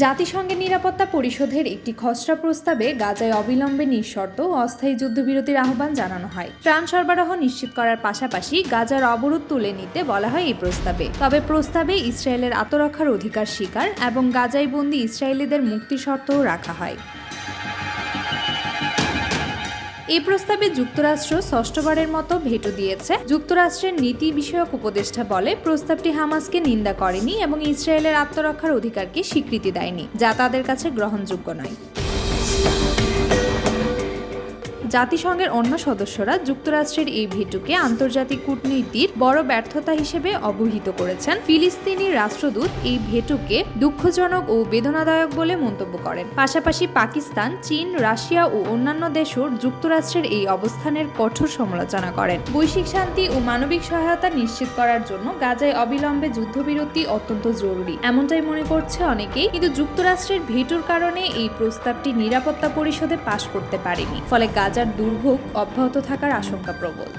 জাতিসংঘের নিরাপত্তা পরিষদের একটি খসড়া প্রস্তাবে গাজায় অবিলম্বে নিঃশর্ত ও অস্থায়ী যুদ্ধবিরতির আহ্বান জানানো হয়। ত্রাণ সরবরাহ নিশ্চিত করার পাশাপাশি গাজার অবরোধ তুলে নিতে বলা হয় এই প্রস্তাবে। তবে প্রস্তাবে ইসরায়েলের আত্মরক্ষার অধিকার স্বীকার এবং গাজায় বন্দী ইসরায়েলিদের মুক্তি শর্তও রাখা হয়। এই প্রস্তাবে যুক্তরাষ্ট্র ষষ্ঠবারের মতো ভেটো দিয়েছে। যুক্তরাষ্ট্রের নীতি বিষয়ক উপদেষ্টা বলে, প্রস্তাবটি হামাসকে নিন্দা করেনি এবং ইসরায়েলের আত্মরক্ষার অধিকারকে স্বীকৃতি দেয়নি, যা তাদের কাছে গ্রহণযোগ্য নয়। জাতিসংঘের অন্য সদস্যরা যুক্তরাষ্ট্রের এই ভেটোকে আন্তর্জাতিক কূটনীতির বড় ব্যর্থতা হিসেবে অবহিত করেছেন। ফিলিস্তিনি রাষ্ট্রদূত এই ভেটোকে দুঃখজনক ও বেদনাদায়ক বলে মন্তব্য করেন। পাশাপাশি পাকিস্তান, চীন, রাশিয়া ও অন্যান্য দেশও যুক্তরাষ্ট্রের এই অবস্থানের কঠোর সমালোচনা করেন। বৈশ্বিক শান্তি ও মানবিক সহায়তা নিশ্চিত করার জন্য গাজায় অবিলম্বে যুদ্ধবিরতি অত্যন্ত জরুরি, এমনটাই মনে করছে অনেকেই। কিন্তু যুক্তরাষ্ট্রের ভেটোর কারণে এই প্রস্তাবটি নিরাপত্তা পরিষদে পাশ করতে পারেনি, ফলে গাজার দুর্ভোগ অব্যাহত থাকার আশঙ্কা প্রবল।